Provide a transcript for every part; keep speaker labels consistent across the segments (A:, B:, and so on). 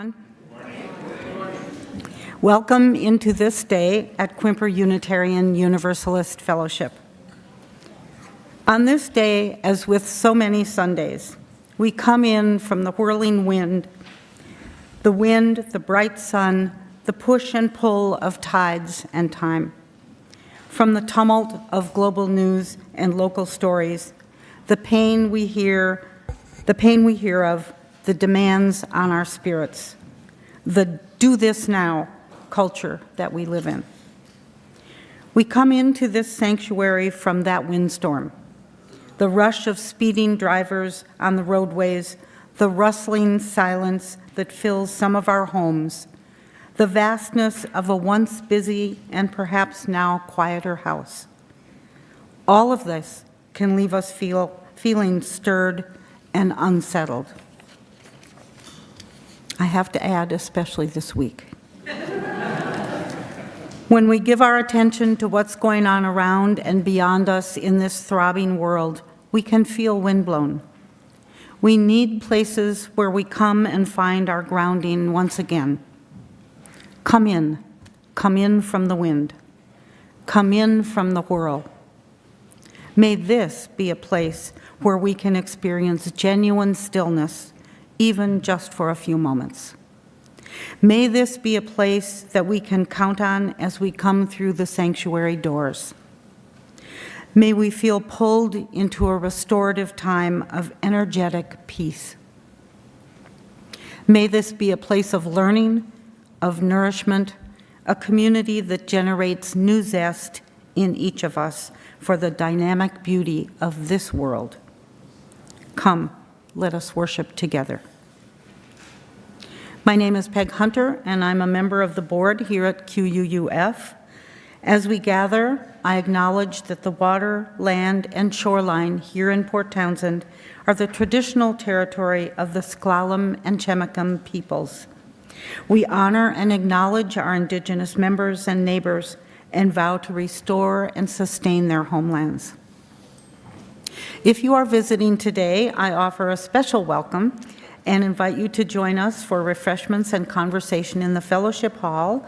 A: everyone. Welcome into this day at Quimper Unitarian Universalist Fellowship. On this day, as with so many Sundays, we come in from the whirling wind, the bright sun, the push and pull of tides and time. From the tumult of global news and local stories, the pain we hear of, the demands on our spirits, the do this now culture that we live in. We come into this sanctuary from that windstorm, the rush of speeding drivers on the roadways, the rustling silence that fills some of our homes, the vastness of a once busy and perhaps now quieter house. All of this can leave us feeling stirred and unsettled. I have to add, especially this week. When we give our attention to what's going on around and beyond us in this throbbing world, we can feel windblown. We need places where we come and find our grounding once again. Come in from the wind. Come in from the whirl. May this be a place where we can experience genuine stillness, even just for a few moments. May this be a place that we can count on as we come through the sanctuary doors. May we feel pulled into a restorative time of energetic peace. May this be a place of learning, of nourishment, a community that generates new zest in each of us for the dynamic beauty of this world. Come, let us worship together. My name is Peg Hunter, and I'm a member of the board here at QUUF. As we gather, I acknowledge that the water, land, and shoreline here in Port Townsend are the traditional territory of the S'Klallam and Chemakum peoples. We honor and acknowledge our Indigenous members and neighbors and vow to restore and sustain their homelands. If you are visiting today, I offer a special welcome and invite you to join us for refreshments and conversation in the fellowship hall,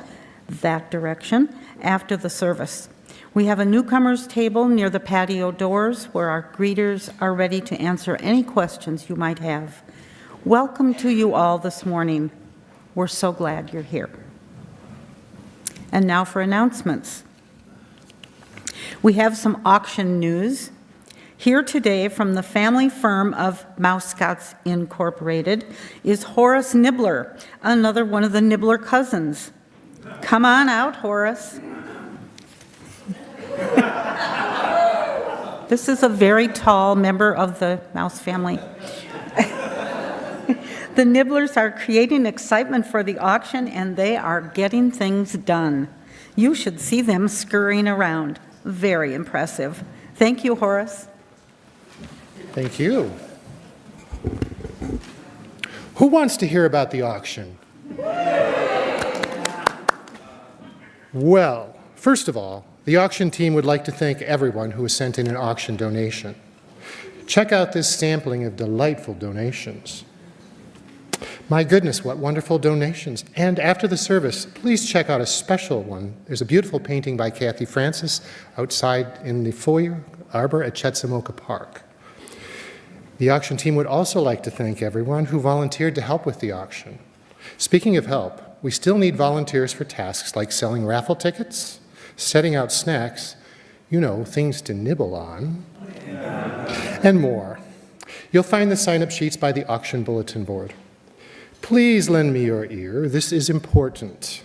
A: that direction, after the service. We have a newcomers table near the patio doors where our greeters are ready to answer any questions you might have. Welcome to you all this morning. We're so glad you're here. And now for announcements. We have some auction news. Here today from the family firm of Mousecats Incorporated is Horace Nibbler, another one of the Nibbler cousins. Come on out, Horace. This is a very tall member of the mouse family. The Nibblers are creating excitement for the auction, and they are getting things done. You should see them scurrying around. Very impressive. Thank you, Horace.
B: Thank you. Who wants to hear about the auction? Well, first of all, the auction team would like to thank everyone who has sent in an auction donation. Check out this sampling of delightful donations. My goodness, what wonderful donations. And after the service, please check out a special one. There's a beautiful painting by Kathy Francis outside in the foyer arbor at Chetzemoka Park. The auction team would also like to thank everyone who volunteered to help with the auction. Speaking of help, we still need volunteers for tasks like selling raffle tickets, setting out snacks, you know, things to nibble on, and more. You'll find the sign-up sheets by the auction bulletin board. Please lend me your ear. This is important.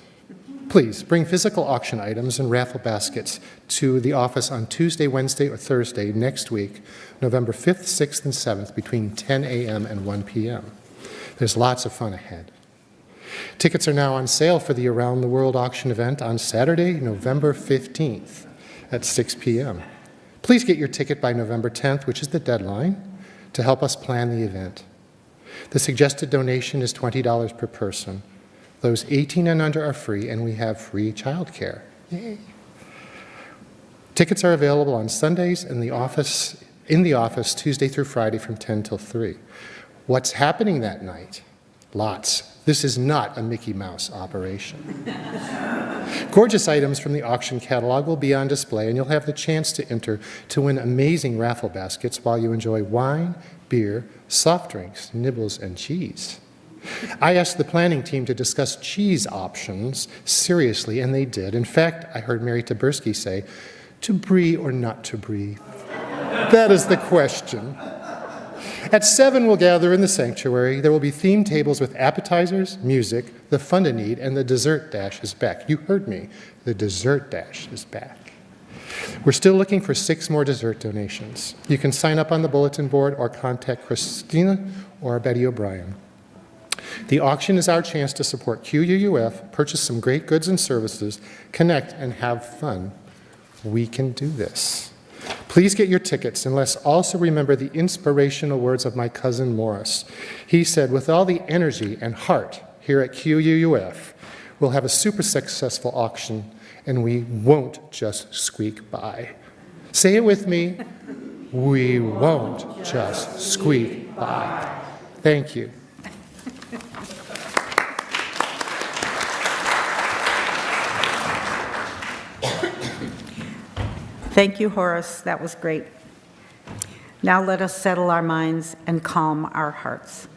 B: Please bring physical auction items and raffle baskets to the office on Tuesday, Wednesday, or Thursday next week, November 5th, 6th, and 7th, between 10 a.m. and 1 p.m. There's lots of fun ahead. Tickets are now on sale for the Around the World auction event on Saturday, November 15th at 6 p.m. Please get your ticket by November 10th, which is the deadline, to help us plan the event. The suggested donation is $20 per person. Those 18 and under are free, and we have free childcare. Yay. Tickets are available on Sundays in the office Tuesday through Friday from 10 till 3. What's happening that night? Lots. This is not a Mickey Mouse operation. Gorgeous items from the auction catalog will be on display, and you'll have the chance to enter to win amazing raffle baskets while you enjoy wine, beer, soft drinks, nibbles, and cheese. I asked the planning team to discuss cheese options seriously, and they did. In fact, I heard Mary Taberski say, to brie or not to brie? That is the question. At 7, we'll gather in the sanctuary. There will be themed tables with appetizers, music, the fun to need, and the dessert dash is back. You heard me. The dessert dash is back. We're still looking for 6 more dessert donations. You can sign up on the bulletin board or contact Christina or Betty O'Brien. The auction is our chance to support QUUF, purchase some great goods and services, connect, and have fun. We can do this. Please get your tickets, and let's also remember the inspirational words of my cousin Morris. He said, with all the energy and heart here at QUUF, we'll have a super successful auction, and we won't just squeak by. Say it with me. We won't just squeak by. Thank you.
A: Thank you, Horace. That was great. Now let us settle our minds and calm our hearts.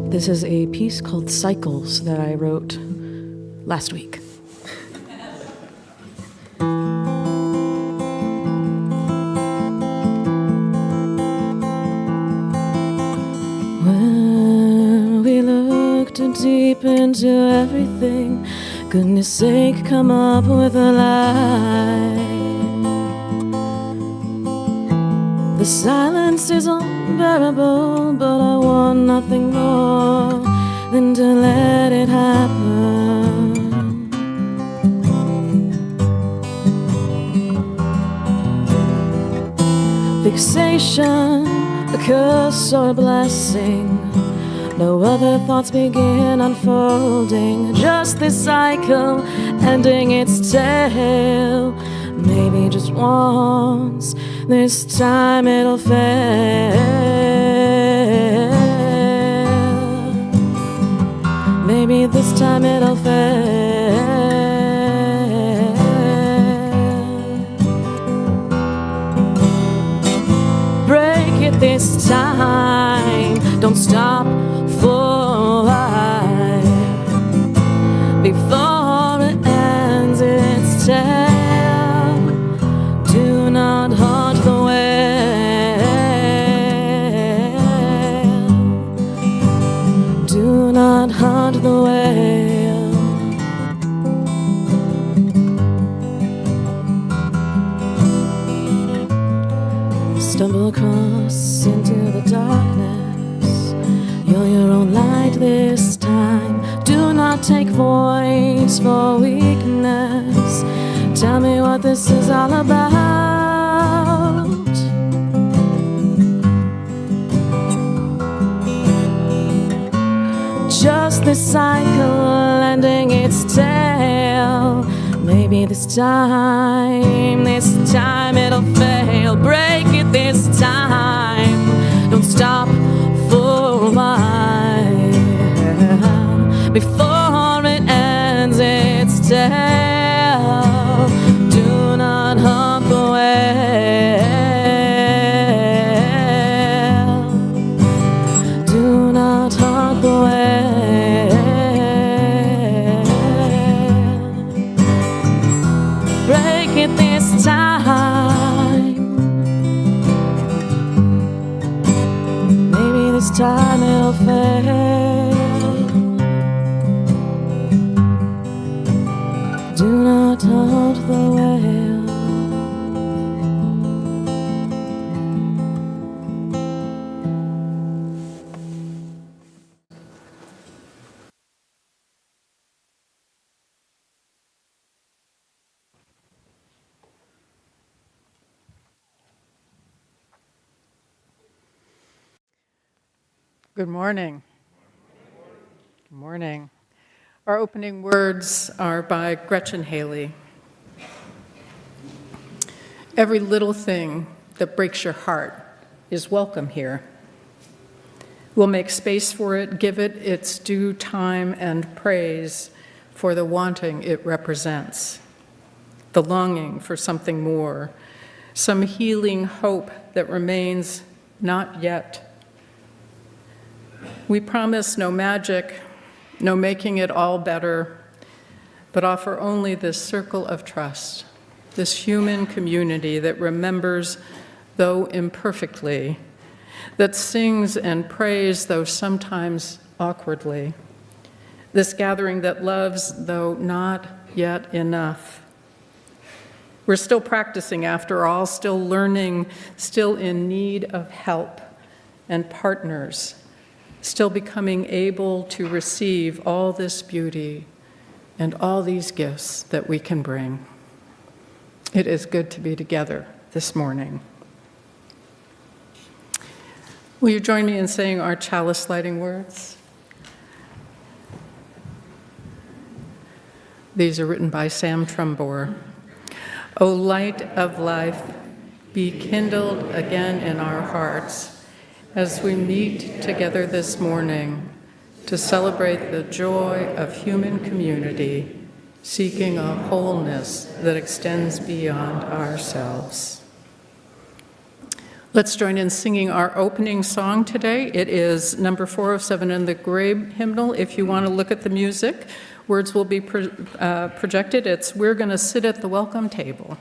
C: This is a piece called Cycles that I wrote last week. When we looked deep into everything, goodness sake, come up with a lie. The silence is unbearable, but I want nothing more than to let it happen. Fixation, a curse or a blessing. No other thoughts begin unfolding. Just this cycle ending its tale. Maybe just once, this time it'll fail. Maybe this time it'll fail. Break it this time, don't stop for a while. Before it ends its tale. Do not haunt the whale. Do not haunt the whale. Stumble across into the darkness. You're your own light this time. Do not take voice for weakness. Tell me what this is all about. Just this cycle ending its tale. Maybe this time it'll fail. Break it this time. Don't stop for a while. Before it ends its tale. Do not haunt the whale. Do not haunt the whale. Break it this time. Maybe this time it'll fail.
D: Good morning. Good morning. Our opening words are by Gretchen Haley. Every little thing that breaks your heart is welcome here. We'll make space for it, give it its due time and praise for the wanting it represents, the longing for something more, some healing hope that remains not yet. We promise no magic, no making it all better, but offer only this circle of trust, this human community that remembers, though imperfectly, that sings and prays, though sometimes awkwardly, this gathering that loves, though not yet enough. We're still practicing, after all, still learning, still in need of help and partners, still becoming able to receive all this beauty and all these gifts that we can bring. It is good to be together this morning. Will you join me in saying our chalice lighting words? These are written by Sam Trumbore. O light of life, be kindled again in our hearts as we meet together this morning to celebrate the joy of human community, seeking a wholeness that extends beyond ourselves. Let's join in singing our opening song today. It is number 407 in the Gray hymnal. If you want to look at the music, words will be projected. It's "We're Gonna Sit at the Welcome Table."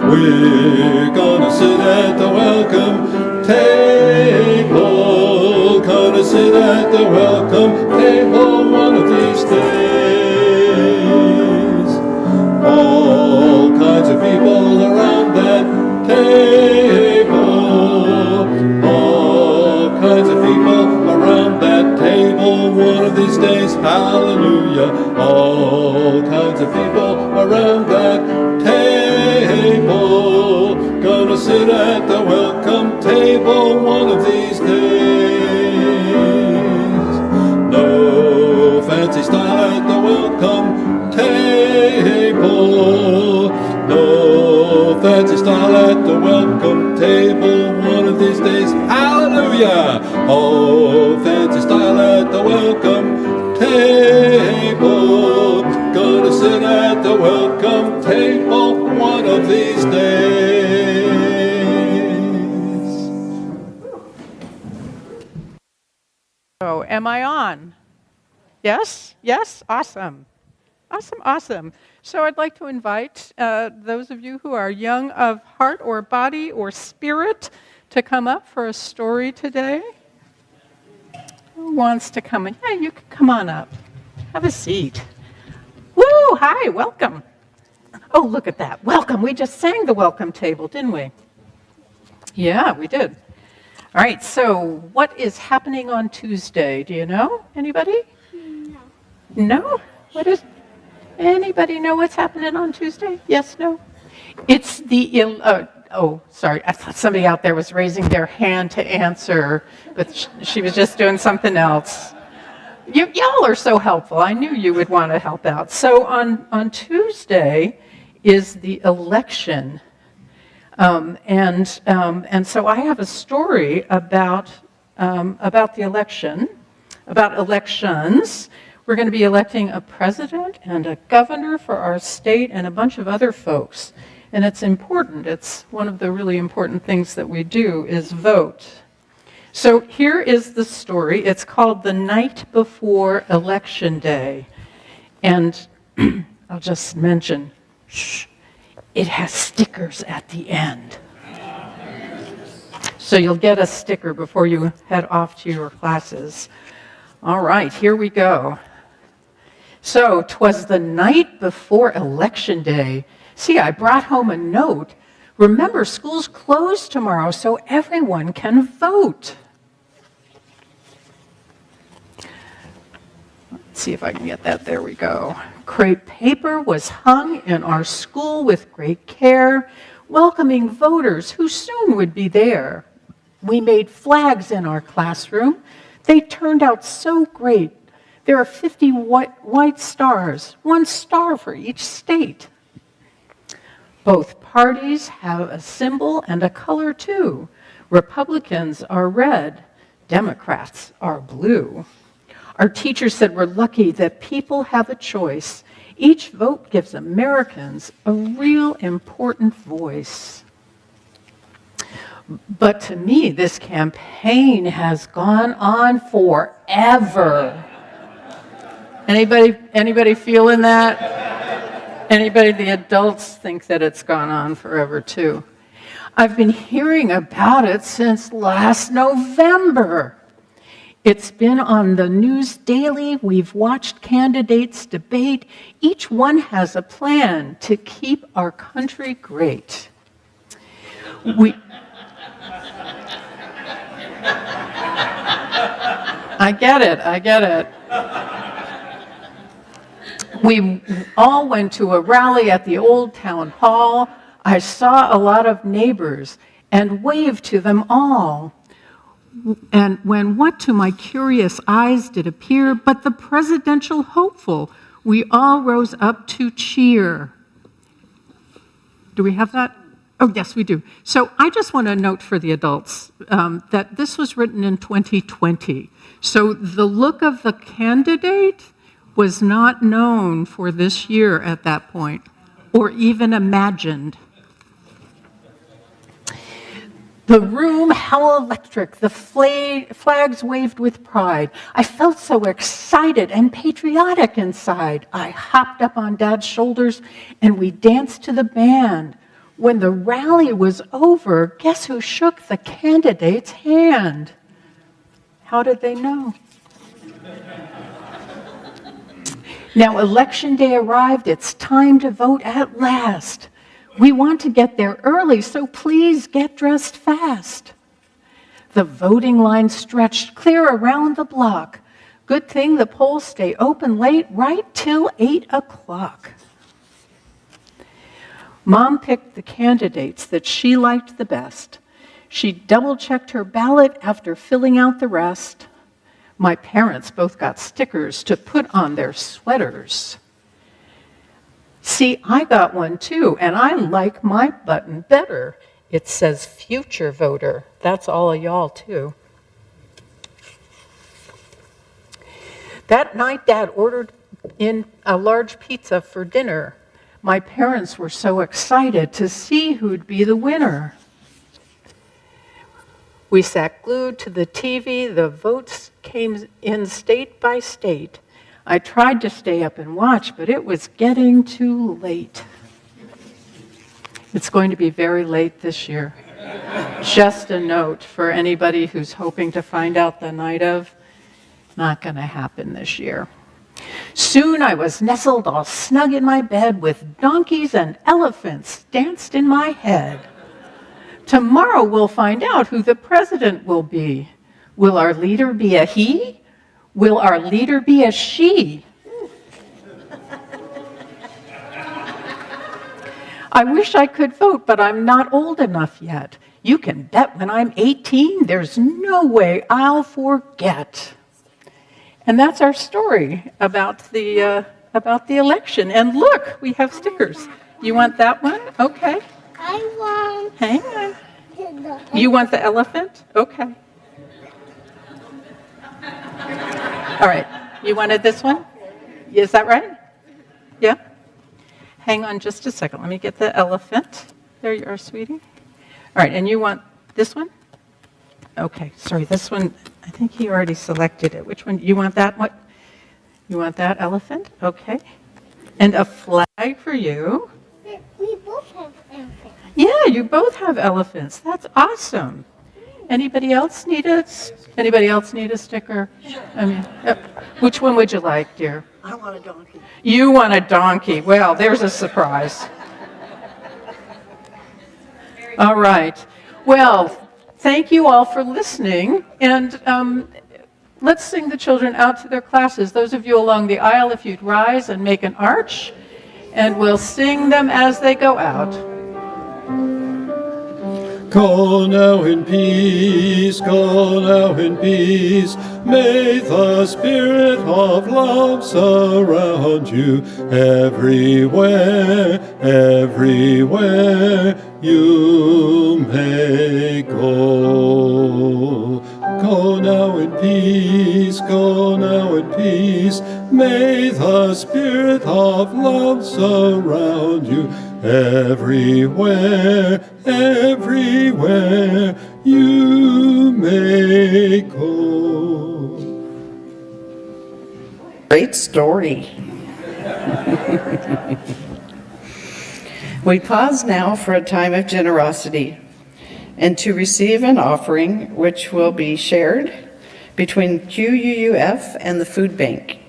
E: We're gonna sit at the welcome table, gonna sit at the welcome table one of these days. All kinds of people around that table, all kinds of people around that table one of these days. Hallelujah. All kinds of people around that table, gonna sit at the welcome table one of these days. No fancy style at the welcome table, no fancy style at the welcome table one of these days. Hallelujah! Oh, fancy style at the welcome table, gonna sit at the welcome table one of these days.
D: Oh, am I on? Yes? Yes? Awesome. Awesome, awesome. So I'd like to invite those of you who are young of heart or body or spirit to come up for a story today. Who wants to come in? Yeah, you can come on up. Have a seat. Woo! Hi, welcome. Oh, look at that. Welcome. We just sang the welcome table, didn't we? Yeah, we did. All right, so what is happening on Tuesday? Do you know? Anybody?
F: No.
D: No? What is... Anybody know what's happening on Tuesday? Yes, no? It's the... oh, sorry. I thought somebody out there was raising their hand to answer, but she was just doing something else. Y'all are so helpful. I knew you would want to help out. So on Tuesday is the election. And so I have a story about the election, about elections. We're going to be electing a president and a governor for our state and a bunch of other folks. And it's important. It's one of the really important things that we do is vote. So here is the story. It's called The Night Before Election Day. And I'll just mention, Shh, it has stickers at the end. So you'll get a sticker before you head off to your classes. All right, here we go. So 'twas the night before Election Day. See, I brought home a note. Remember, school's closed tomorrow, so everyone can vote. Let's see if I can get that. There we go. Crepe paper was hung in our school with great care, welcoming voters who soon would be there. We made flags in our classroom. They turned out so great. There are 50 white stars, 1 star for each state. Both parties have a symbol and a color too. Republicans are red, Democrats are blue. Our teacher said we're lucky that people have a choice. Each vote gives Americans a real important voice. But to me, this campaign has gone on forever. Anybody feeling that? Anybody, the adults think that it's gone on forever too. I've been hearing about it since last November. It's been on the news daily. We've watched candidates debate. Each one has a plan to keep our country great. I get it. We all went to a rally at the old town hall. I saw a lot of neighbors and waved to them all. And when what to my curious eyes did appear but the presidential hopeful, we all rose up to cheer. Do we have that? Oh, yes, we do. So I just want to note for the adults that this was written in 2020. So the look of the candidate was not known for this year at that point, or even imagined. The room, how electric, the flags waved with pride. I felt so excited and patriotic inside. I hopped up on Dad's shoulders and we danced to the band. When the rally was over, guess who shook the candidate's hand? How did they know? Now, Election Day arrived. It's time to vote at last. We want to get there early, so please get dressed fast. The voting line stretched clear around the block. Good thing the polls stay open late, right till 8 o'clock. Mom picked the candidates that she liked the best. She double-checked her ballot after filling out the rest. My parents both got stickers to put on their sweaters. See, I got one too, and I like my button better. It says future voter. That's all of y'all too. That night, Dad ordered in a large pizza for dinner. My parents were so excited to see who'd be the winner. We sat glued to the TV. The votes came in state by state. I tried to stay up and watch, but it was getting too late. It's going to be very late this year. Just a note for anybody who's hoping to find out the night of, not going to happen this year. Soon I was nestled all snug in my bed with donkeys and elephants danced in my head. Tomorrow we'll find out who the president will be. Will our leader be a he? Will our leader be a she? I wish I could vote, but I'm not old enough yet. You can bet when I'm 18, there's no way I'll forget. And that's our story about the election. And look, we have stickers. You want that one? Okay.
F: I want.
D: Hang on. You want the elephant? Okay. All right. You wanted this one? Is that right? Yeah? Hang on just a second. Let me get the elephant. There you are, sweetie. All right. And you want this one? Okay. Sorry, this one, I think he already selected it. Which one? You want that one? You want that elephant? Okay. And a flag for you.
F: both have elephants.
D: Yeah, you both have elephants. That's awesome. Anybody else need a sticker? I mean, which one would you like, dear?
F: I want a donkey.
D: You want a donkey. Well, there's a surprise. All right. Well, thank you all for listening. And let's sing the children out to their classes. Those of you along the aisle, if you'd rise and make an arch, and we'll sing them as they go out.
E: Go now in peace, go now in peace. May the spirit of love surround you everywhere, everywhere you may go. Go now in peace, go now in peace. May the spirit of love surround you everywhere, everywhere you may go.
G: Great story. We pause now for a time of generosity and to receive an offering which will be shared between QUUF and the food bank.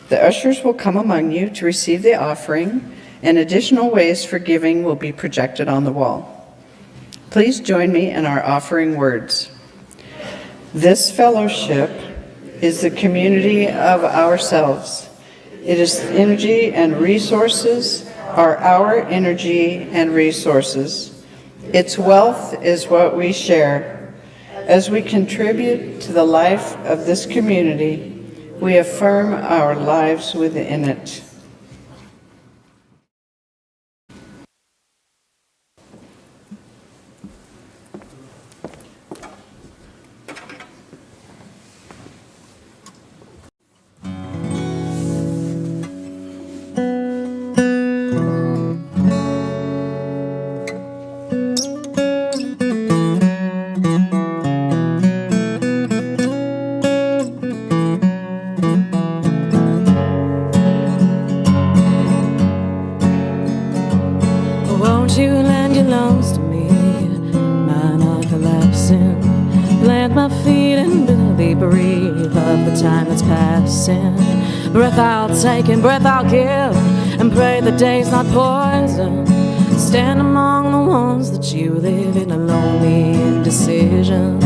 G: The ushers will come among you to receive the offering, and additional ways for giving will be projected on the wall. Please join me in our offering words. This fellowship is the community of ourselves. It is energy and resources are our energy and resources. Its wealth is what we share. As we contribute to the life of this community, we affirm our lives within it.
C: Breath I'll take and breath I'll give, and pray the day's not poison. Stand among the ones that you live in a lonely indecision.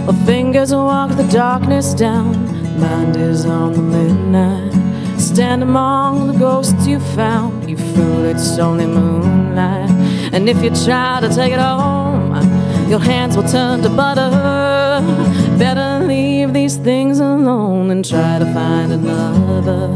C: Well, fingers walk the darkness down, mind is on the midnight. Stand among the ghosts you found, you fool, it's only moonlight. And if you try to take it home, your hands will turn to butter. Better leave these things alone and try to find another.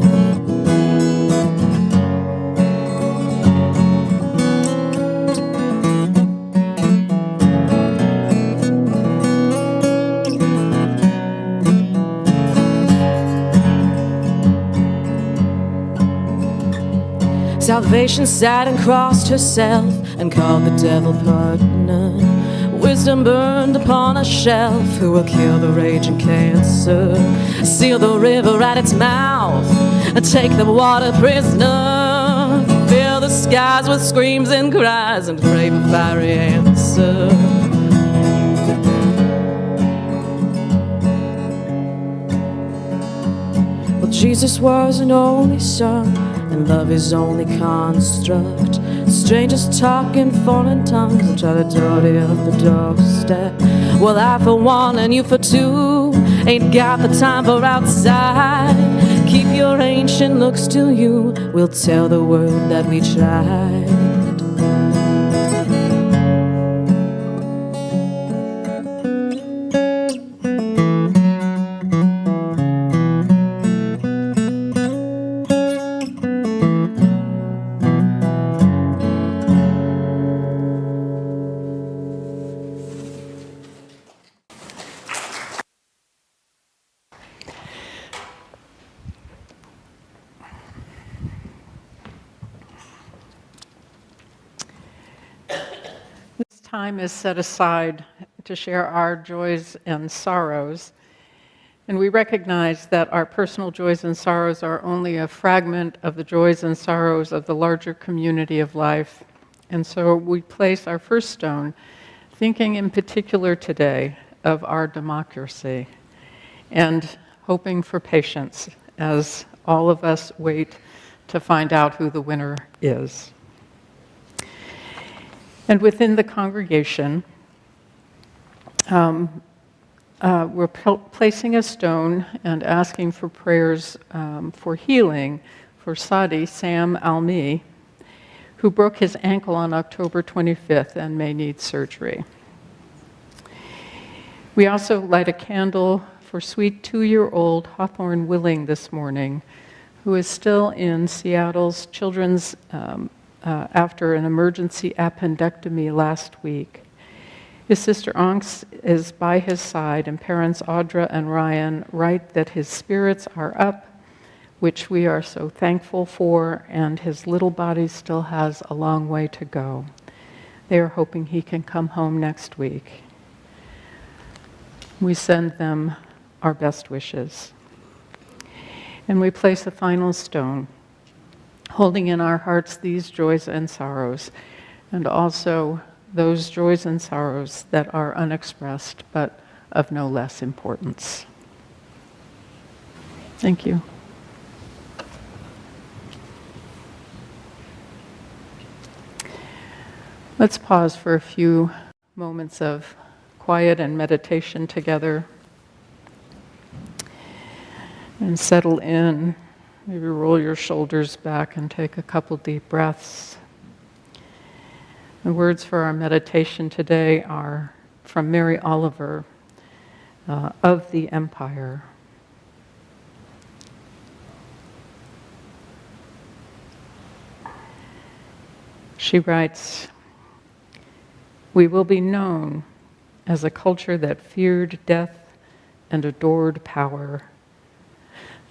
C: Salvation sat and crossed herself and called the devil partner. Wisdom burned upon a shelf, who will kill the raging cancer, seal the river at its mouth, and take the water prisoner, fill the skies with screams and cries, and crave a fiery answer. Well, Jesus was an only son, and love his only construct. Strangers talk in foreign tongues and try to dirty up the doorstep. Well, I for one and you for two ain't got the time for outside. Keep your ancient looks to you, we'll tell the world that we tried.
D: Time is set aside to share our joys and sorrows. And we recognize that our personal joys and sorrows are only a fragment of the joys and sorrows of the larger community of life. And so we place our first stone, thinking in particular today of our democracy, and hoping for patience as all of us wait to find out who the winner is. And within the congregation, we're placing a stone and asking for prayers for healing for Sadi Sam Almi, who broke his ankle on October 25th and may need surgery. We also light a candle for sweet 2-year-old Hawthorne Willing this morning, who is still in Seattle's children's after an emergency appendectomy last week. His sister Anx is by his side, and parents Audra and Ryan write that his spirits are up, which we are so thankful for, and his little body still has a long way to go. They are hoping he can come home next week. We send them our best wishes. And we place a final stone, holding in our hearts these joys and sorrows, and also those joys and sorrows that are unexpressed, but of no less importance. Thank you. Let's pause for a few moments of quiet and meditation together and settle in. Maybe roll your shoulders back and take a couple deep breaths. The words for our meditation today are from Mary Oliver of the Empire. She writes, "We will be known as a culture that feared death and adored power,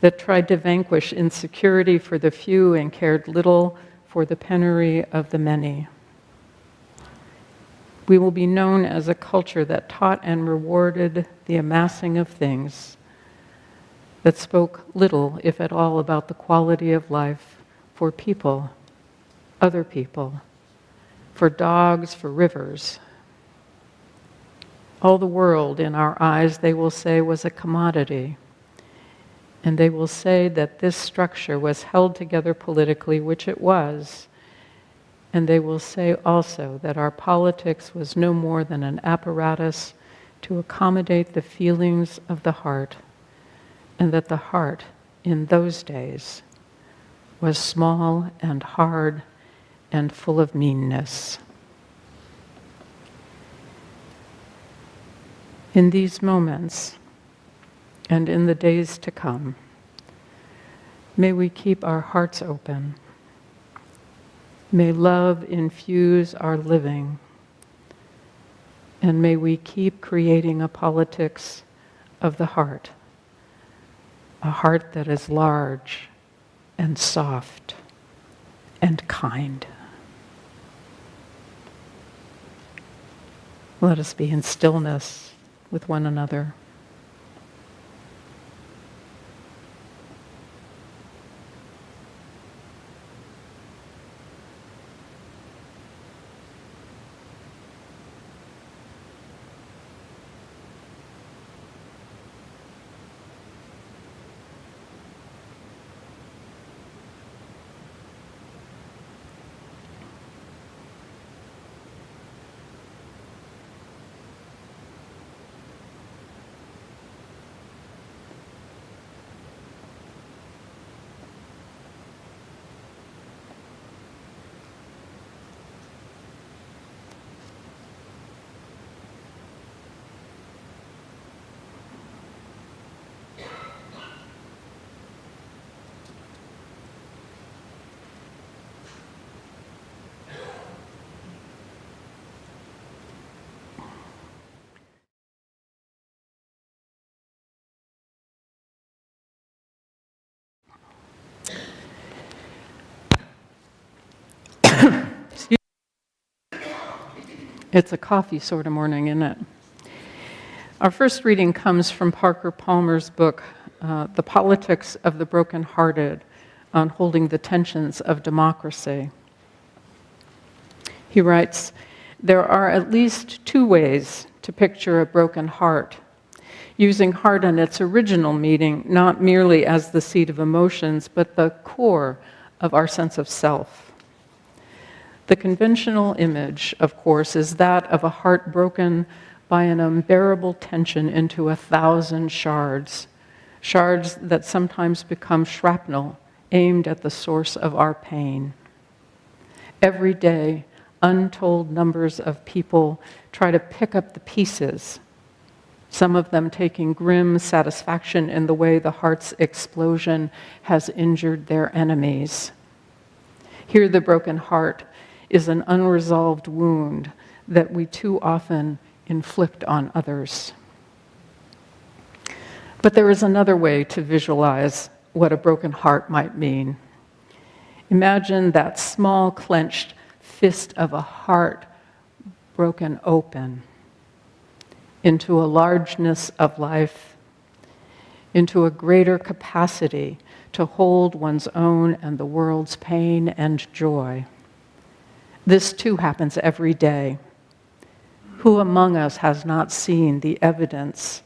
D: that tried to vanquish insecurity for the few and cared little for the penury of the many. We will be known as a culture that taught and rewarded the amassing of things, that spoke little, if at all, about the quality of life for people, other people, for dogs, for rivers. All the world, in our eyes, they will say, was a commodity. And they will say that this structure was held together politically, which it was. And they will say also that our politics was no more than an apparatus to accommodate the feelings of the heart, and that the heart, in those days, was small and hard and full of meanness." In these moments, and in the days to come, may we keep our hearts open. May love infuse our living, and may we keep creating a politics of the heart, a heart that is large and soft and kind. Let us be in stillness with one another. It's a coffee sort of morning, isn't it? Our first reading comes from Parker Palmer's book, The Politics of the Brokenhearted, on holding the tensions of democracy. He writes, "There are at least two ways to picture a broken heart, using heart in its original meaning, not merely as the seat of emotions, but the core of our sense of self. The conventional image, of course, is that of a heart broken by an unbearable tension into 1,000 shards, shards that sometimes become shrapnel aimed at the source of our pain. Every day, untold numbers of people try to pick up the pieces, some of them taking grim satisfaction in the way the heart's explosion has injured their enemies. Here, the broken heart is an unresolved wound that we too often inflict on others. But there is another way to visualize what a broken heart might mean. Imagine that small clenched fist of a heart broken open into a largeness of life, into a greater capacity to hold one's own and the world's pain and joy. This too happens every day. Who among us has not seen the evidence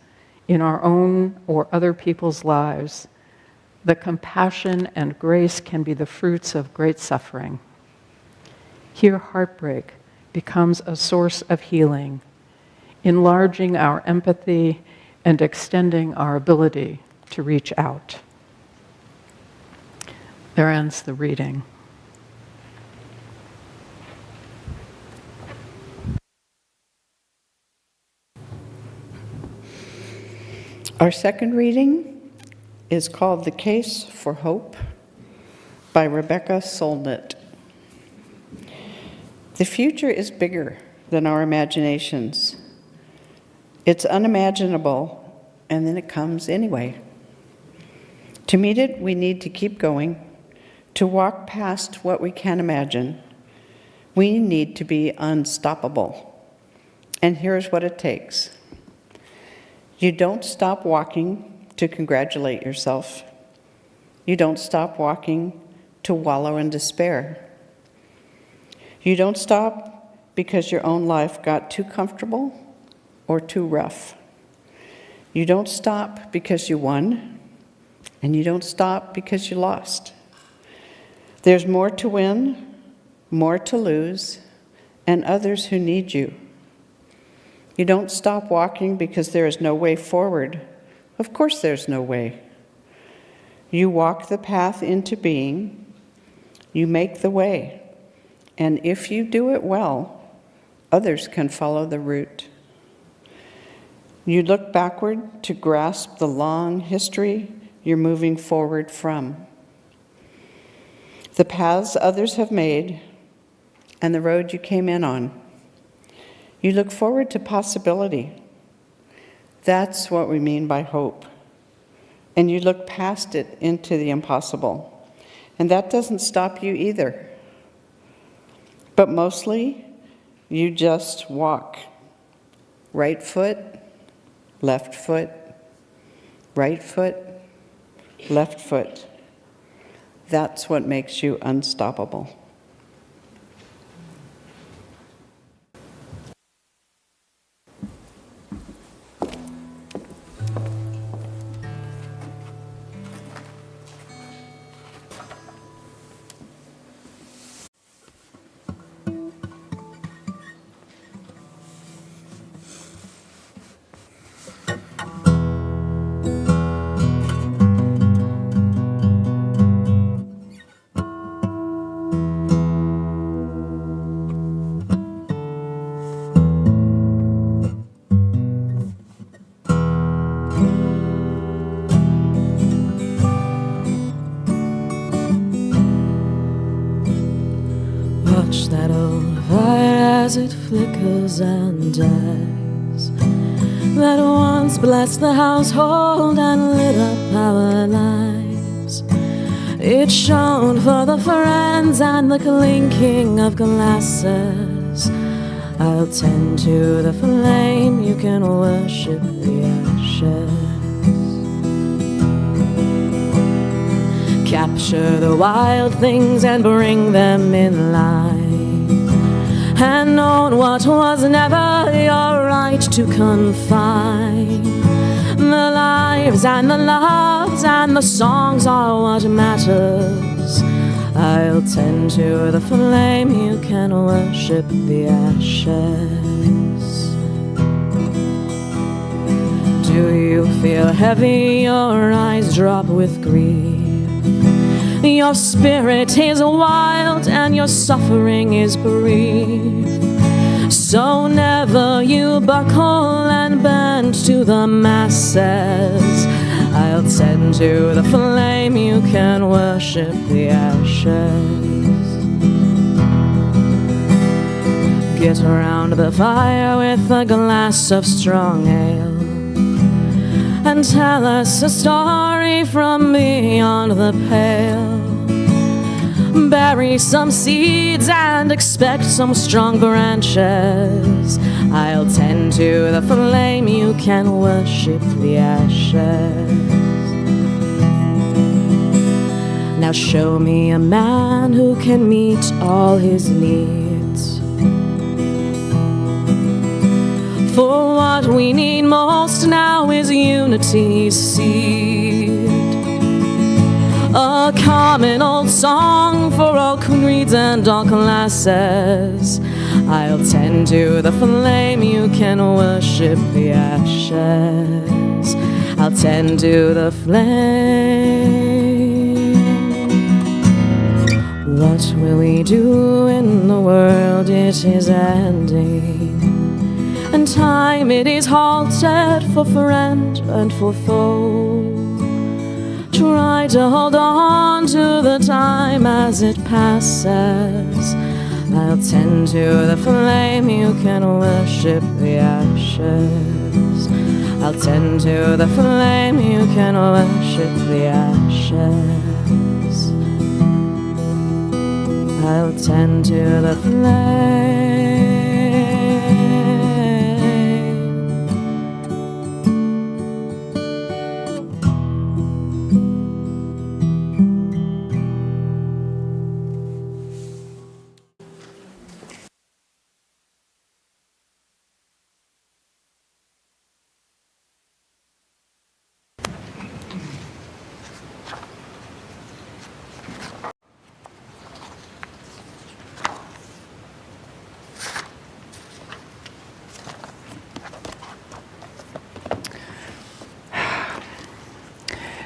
D: in our own or other people's lives that compassion and grace can be the fruits of great suffering? Here, heartbreak becomes a source of healing, enlarging our empathy and extending our ability to reach out." There ends the reading.
G: Our second reading is called The Case for Hope by Rebecca Solnit. The future is bigger than our imaginations. It's unimaginable, and then it comes anyway. To meet it, we need to keep going, to walk past what we can imagine. We need to be unstoppable. And here's what it takes. You don't stop walking to congratulate yourself. You don't stop walking to wallow in despair. You don't stop because your own life got too comfortable or too rough. You don't stop because you won, and you don't stop because you lost. There's more to win, more to lose, and others who need you. You don't stop walking because there is no way forward. Of course there's no way. You walk the path into being. You make the way. And if you do it well, others can follow the route. You look backward to grasp the long history you're moving forward from. The paths others have made and the road you came in on. You look forward to possibility. That's what we mean by hope. And you look past it into the impossible. And that doesn't stop you either. But mostly, you just walk. Right foot, left foot, right foot, left foot. That's what makes you unstoppable.
C: Watch that old fire as it flickers and dies, that once blessed the household and lit up our lives. It shone for the friends and the clinking of glasses I'll tend to the flame, you can worship the ashes. Capture the wild things and bring them in line, and own what was never your right to confine. The lives and the loves and the songs are what matters. I'll tend to the flame, you can worship the ashes. Do you feel heavy, your eyes drop with grief? Your spirit is wild and your suffering is brief. So never you buckle and bend to the masses. I'll tend to the flame, you can worship the ashes. Get around the fire with a glass of strong ale, and tell us a story from beyond the pale. Bury some seeds and expect some strong branches. I'll tend to the flame, you can worship the ashes. Now show me a man who can meet all his needs. For what we need most now is unity's seed. A common old song for all creeds and all classes. I'll tend to the flame, you can worship the ashes. I'll tend to the flame. What will we do in the world? It is ending, and time it is halted for friend and for foe. Try to hold on to the time as it passes. I'll tend to the flame, you can worship the ashes. I'll tend to the flame, you can worship the ashes. I'll tend to the flame.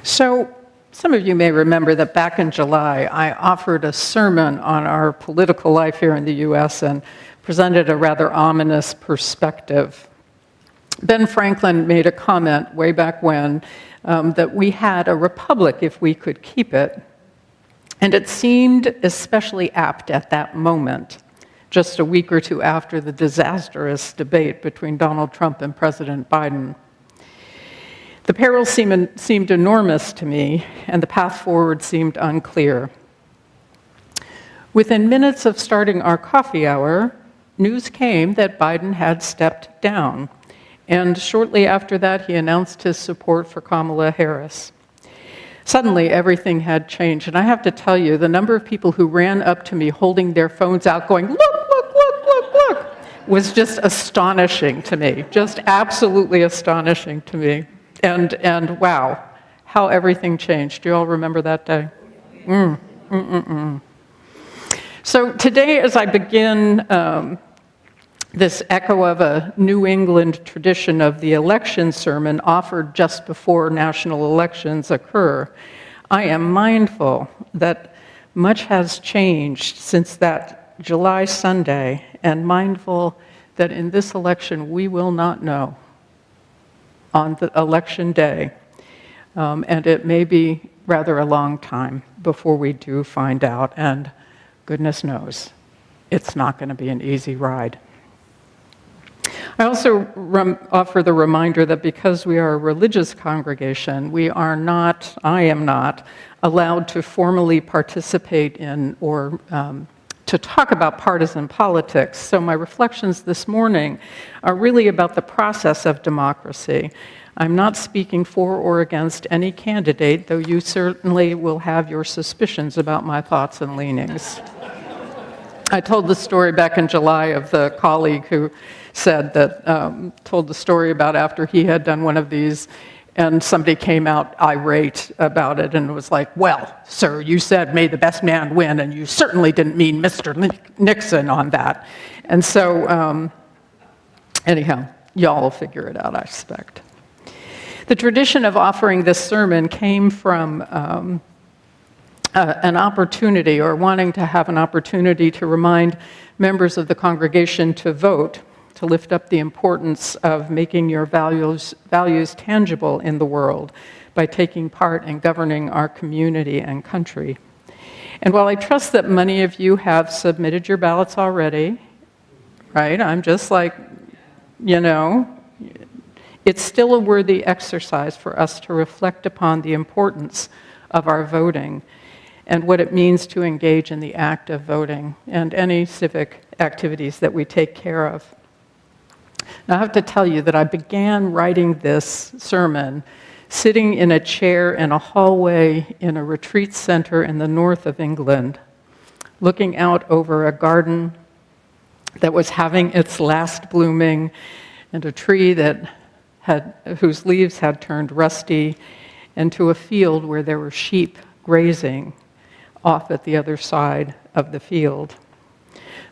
D: So some of you may remember that back in July, I offered a sermon on our political life here in the US and presented a rather ominous perspective. Ben Franklin made a comment way back when that we had a republic if we could keep it. And it seemed especially apt at that moment, just a week or two after the disastrous debate between Donald Trump and President Biden. The peril seemed enormous to me, and the path forward seemed unclear. Within minutes of starting our coffee hour, news came that Biden had stepped down, and shortly after that, he announced his support for Kamala Harris. Suddenly, everything had changed, and I have to tell you, the number of people who ran up to me holding their phones out going, "Look, look, look, look, look," was just astonishing to me, just absolutely astonishing to me. And wow, how everything changed. Do you all remember that day? So today, as I begin this echo of a New England tradition of the election sermon offered just before national elections occur, I am mindful that much has changed since that July Sunday, and mindful that in this election we will not know on the election day, and it may be rather a long time before we do find out, and goodness knows, it's not going to be an easy ride. I also offer the reminder that because we are a religious congregation, I am not allowed to formally participate in or to talk about partisan politics. So my reflections this morning are really about the process of democracy. I'm not speaking for or against any candidate, though you certainly will have your suspicions about my thoughts and leanings. I told the story back in July of the colleague who said that, told the story about after he had done one of these, and somebody came out irate about it and was like, well, sir, you said may the best man win, and you certainly didn't mean Mr. Nixon on that. And so, anyhow, y'all will figure it out, I suspect. The tradition of offering this sermon came from an opportunity, or wanting to have an opportunity to remind members of the congregation to vote, to lift up the importance of making your values tangible in the world by taking part in governing our community and country. And while I trust that many of you have submitted your ballots already, right? I'm just like, you know, it's still a worthy exercise for us to reflect upon the importance of our voting and what it means to engage in the act of voting and any civic activities that we take care of. Now, I have to tell you that I began writing this sermon sitting in a chair in a hallway in a retreat center in the north of England, looking out over a garden that was having its last blooming and a tree whose leaves had turned rusty, and to a field where there were sheep grazing off at the other side of the field.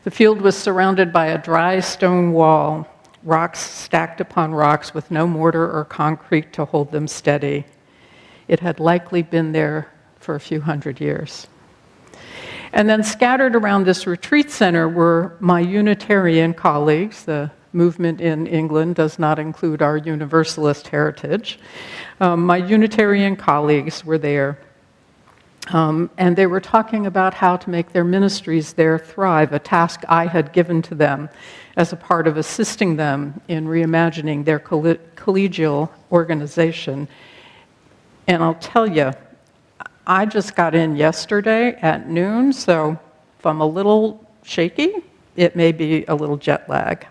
D: The field was surrounded by a dry stone wall, rocks stacked upon rocks with no mortar or concrete to hold them steady. It had likely been there for a few hundred years. And then scattered around this retreat center were my Unitarian colleagues. The movement in England does not include our Universalist heritage. My Unitarian colleagues were there. And they were talking about how to make their ministries there thrive, a task I had given to them as a part of assisting them in reimagining their collegial organization. And I'll tell you, I just got in yesterday at noon, so if I'm a little shaky, it may be a little jet lag.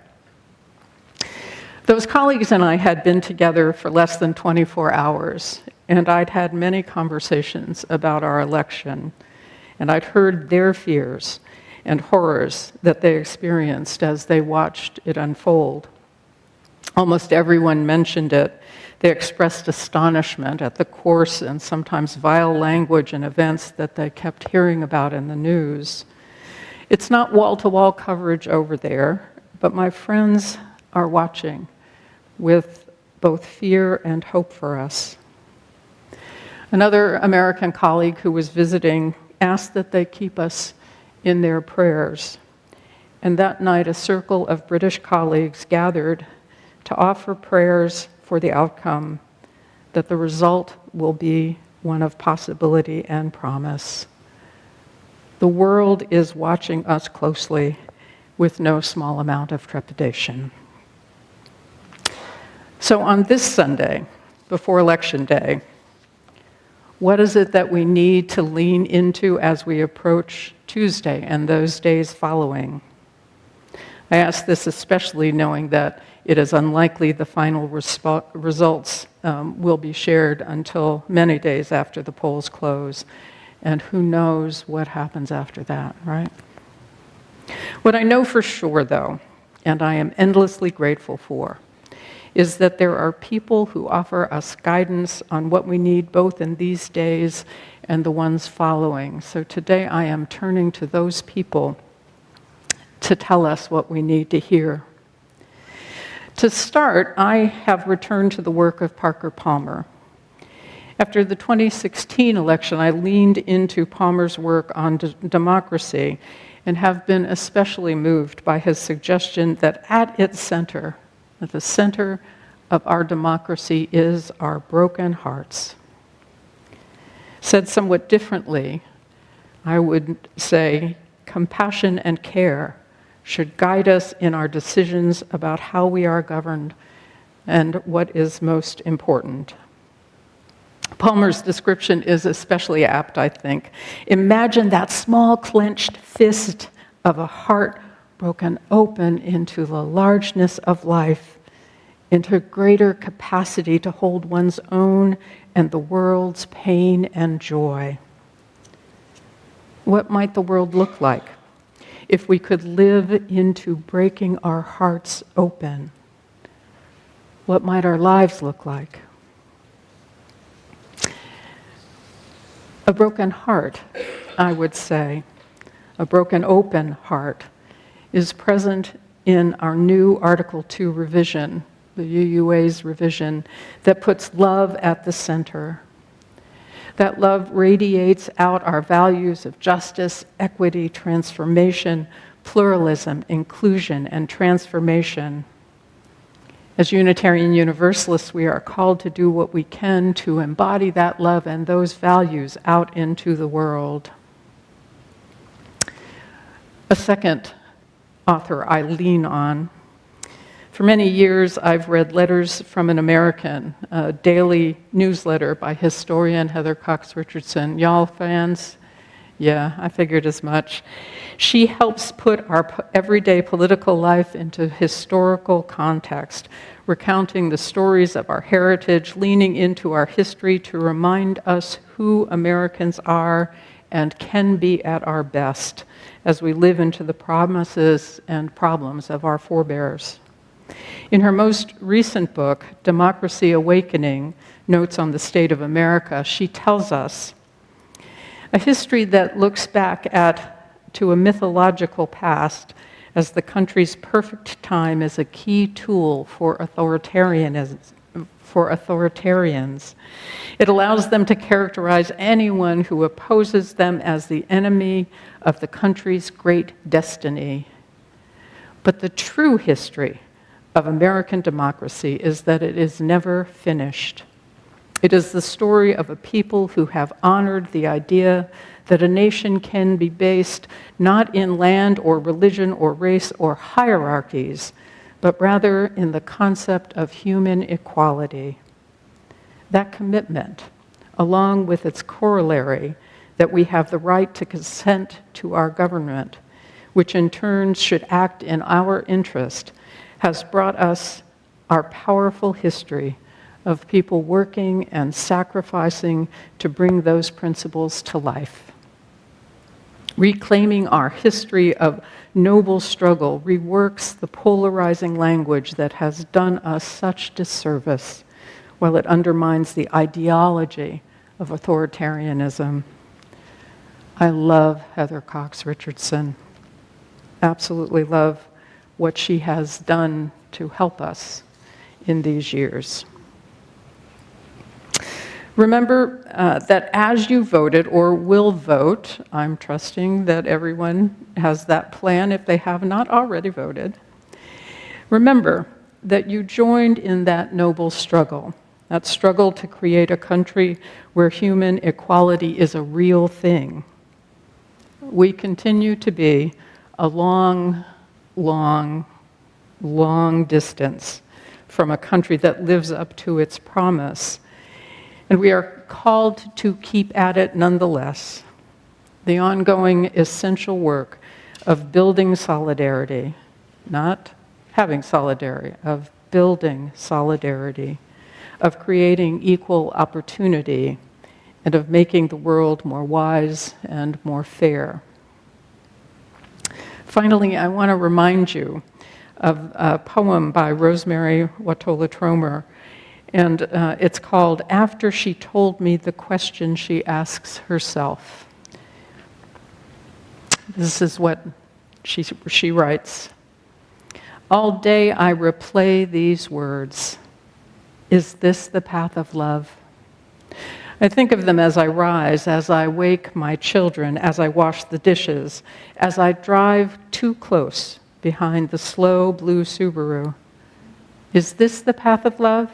D: Those colleagues and I had been together for less than 24 hours, and I'd had many conversations about our election, and I'd heard their fears and horrors that they experienced as they watched it unfold. Almost everyone mentioned it. They expressed astonishment at the coarse and sometimes vile language and events that they kept hearing about in the news. It's not wall-to-wall coverage over there, but my friends are watching with both fear and hope for us. Another American colleague who was visiting asked that they keep us in their prayers. And that night, a circle of British colleagues gathered to offer prayers for the outcome, that the result will be one of possibility and promise. The world is watching us closely with no small amount of trepidation. So on this Sunday, before Election Day, what is it that we need to lean into as we approach Tuesday and those days following? I ask this especially knowing that it is unlikely the final results will be shared until many days after the polls close, and who knows what happens after that, right? What I know for sure, though, and I am endlessly grateful for, is that there are people who offer us guidance on what we need both in these days and the ones following. So today I am turning to those people to tell us what we need to hear. To start, I have returned to the work of Parker Palmer. After the 2016 election, I leaned into Palmer's work on democracy and have been especially moved by his suggestion that at its center, at the center of our democracy, is our broken hearts. Said somewhat differently, I would say compassion and care should guide us in our decisions about how we are governed and what is most important. Palmer's description is especially apt, I think. Imagine that small clenched fist of a heart broken open into the largeness of life, into greater capacity to hold one's own and the world's pain and joy. What might the world look like if we could live into breaking our hearts open? What might our lives look like? A broken heart, I would say, a broken open heart, is present in our new Article 2 revision, the UUA's revision, that puts love at the center. That love radiates out our values of justice, equity, transformation, pluralism, inclusion, and transformation. As Unitarian Universalists, we are called to do what we can to embody that love and those values out into the world. A second author I lean on. For many years, I've read Letters from an American, a daily newsletter by historian Heather Cox Richardson. Y'all fans? Yeah, I figured as much. She helps put our everyday political life into historical context, recounting the stories of our heritage, leaning into our history to remind us who Americans are and can be at our best as we live into the promises and problems of our forebears. In her most recent book, Democracy Awakening, Notes on the State of America, she tells us a history that looks back to a mythological past as the country's perfect time is a key tool for authoritarians. It allows them to characterize anyone who opposes them as the enemy of the country's great destiny. But the true history of American democracy is that it is never finished. It is the story of a people who have honored the idea that a nation can be based not in land or religion or race or hierarchies, but rather in the concept of human equality. That commitment, along with its corollary that we have the right to consent to our government, which in turn should act in our interest, has brought us our powerful history of people working and sacrificing to bring those principles to life. Reclaiming our history of noble struggle reworks the polarizing language that has done us such disservice, while it undermines the ideology of authoritarianism. I love Heather Cox Richardson. Absolutely love what she has done to help us in these years. Remember that as you voted or will vote, I'm trusting that everyone has that plan if they have not already voted. Remember that you joined in that noble struggle, that struggle to create a country where human equality is a real thing. We continue to be a long, long, long distance from a country that lives up to its promise. And we are called to keep at it nonetheless. The ongoing essential work of building solidarity, not having solidarity, of building solidarity, of creating equal opportunity, and of making the world more wise and more fair. Finally, I want to remind you of a poem by Rosemary Watola Tromer, and it's called After She Told Me the Question She Asks Herself. This is what she writes. All day I replay these words. Is this the path of love? I think of them as I rise, as I wake my children, as I wash the dishes, as I drive too close behind the slow blue Subaru. Is this the path of love?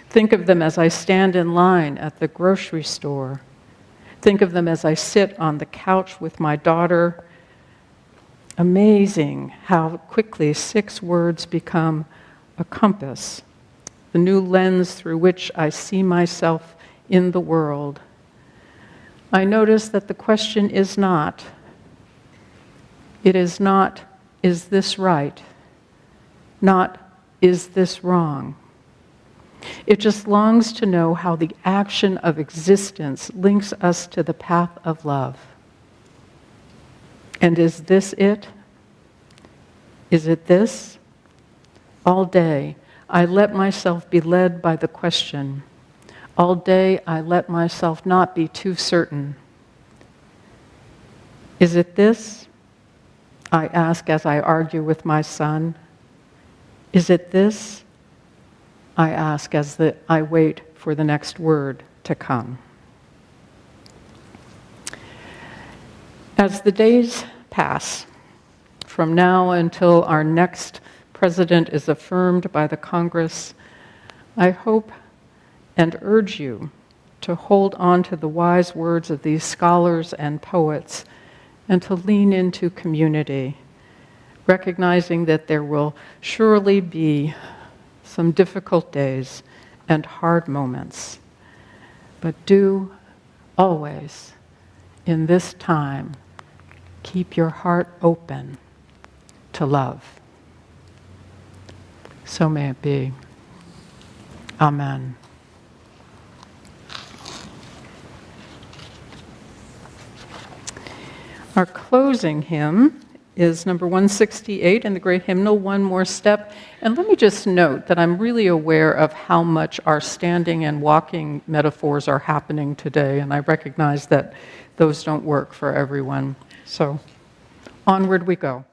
D: Think of them as I stand in line at the grocery store. Think of them as I sit on the couch with my daughter. Amazing how quickly 6 words become a compass, the new lens through which I see myself in the world. I notice that the question is not, It is not, is this right? Not, is this wrong? It just longs to know how the action of existence links us to the path of love. And is this it? Is it this? All day, I let myself be led by the question. All day, I let myself not be too certain. Is it this? I ask as I argue with my son. Is it this? I ask as I wait for the next word to come. As the days pass, from now until our next president is affirmed by the Congress, I hope and urge you to hold on to the wise words of these scholars and poets and to lean into community, recognizing that there will surely be some difficult days and hard moments. But do always, in this time, keep your heart open to love. So may it be. Amen. Our closing hymn is number 168 in the great hymnal, One More Step. And let me just note that I'm really aware of how much our standing and walking metaphors are happening today, and I recognize that those don't work for everyone. So onward we go.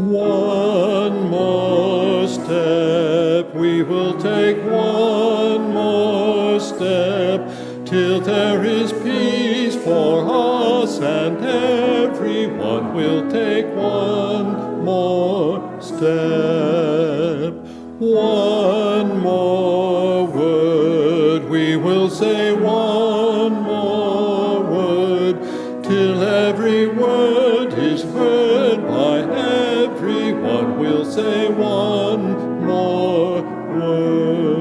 E: One more step, we will take one more step, till there is peace for us, and everyone will take one more step. One more word, we will say one more word, till every word is heard by everyone. We'll say one more word.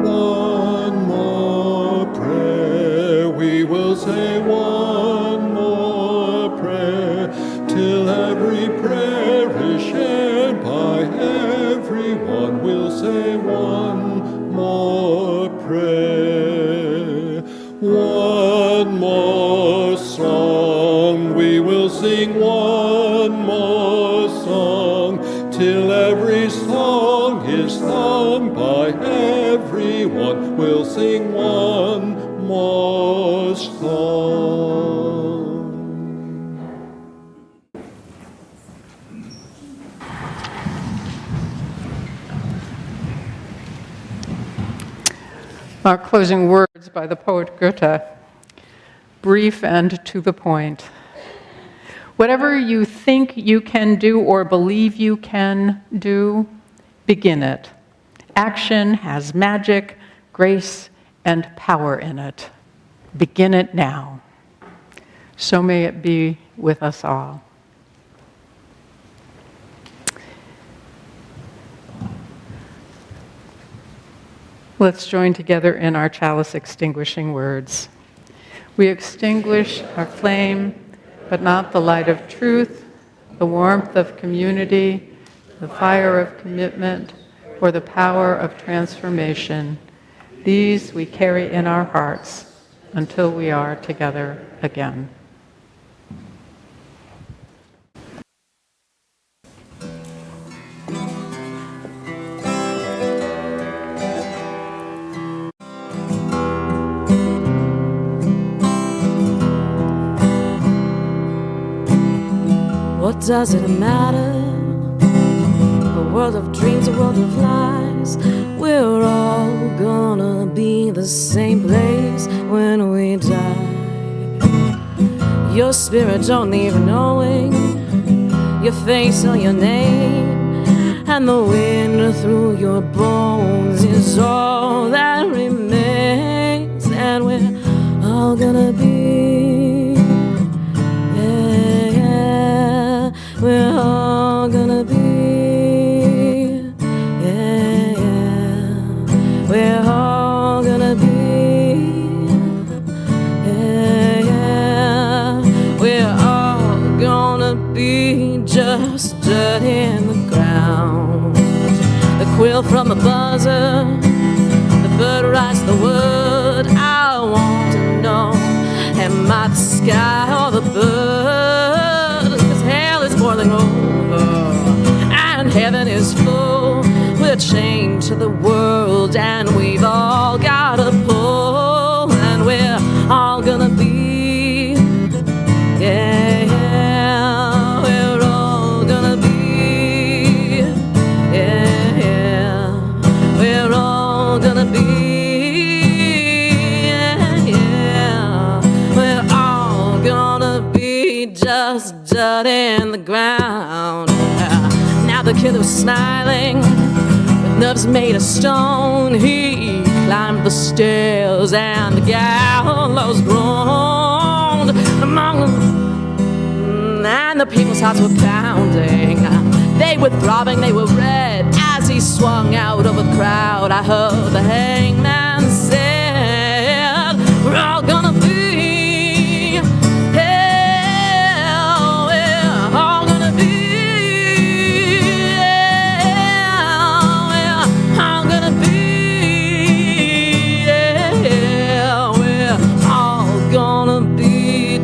E: One more prayer, we will say one more prayer, till every prayer is shared by everyone. We'll say one more prayer. One more song, we will sing one more song, till every song is sung by everyone. We'll sing one more song.
D: Our closing words by the poet Goethe, brief and to the point. Whatever you think you can do or believe you can do, begin it. Action has magic, grace, and power in it. Begin it now. So may it be with us all. Let's join together in our chalice extinguishing words. We extinguish our flame, but not the light of truth, the warmth of community, the fire of commitment, or the power of transformation. These we carry in our hearts until we are together again.
C: What does it matter? A world of dreams, a world of lies. We're all gonna be the same place when we die. Your spirit don't leave knowing your face or your name, and the wind through your bones is all that remains. And we're all gonna be Well, from the buzzer, the bird writes the word. I want to know, am I the sky or the bird? 'Cause hell is boiling over and heaven is full. We're chained to the world and we've all got a pull, and we're all gonna be, yeah, yeah, we're all gonna be, yeah, yeah, we're all gonna be, yeah, yeah, we're all gonna be just dirt in the ground. Now the kid was smiling, nerves made of stone. He climbed the stairs and the gallows groaned among them, and the people's hearts were pounding. They were throbbing, they were red as he swung out over the crowd. I heard the hangman said, we're all gonna be, hell, we're all gonna be.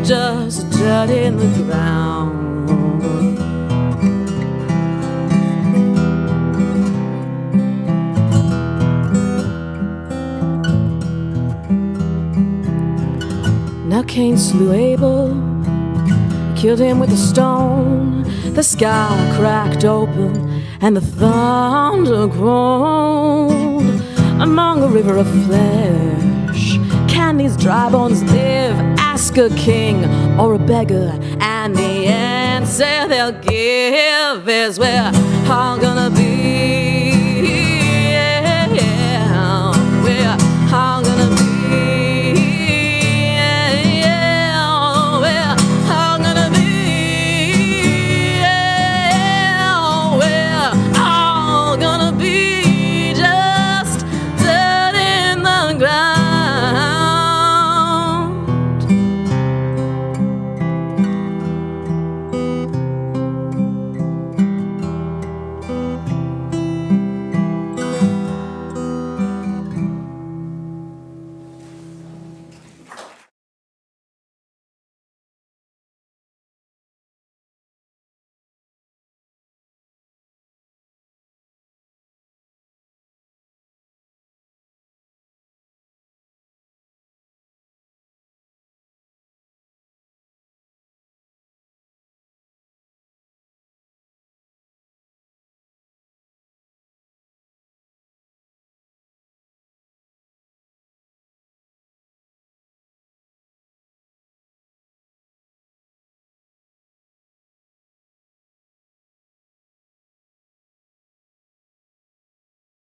C: Just dirt in the ground. Now Cain slew Abel, killed him with a stone. The sky cracked open and the thunder groaned. Among a river of flesh, can these dry bones live? Ask a king or a beggar, and the answer they'll give is we're all gonna be.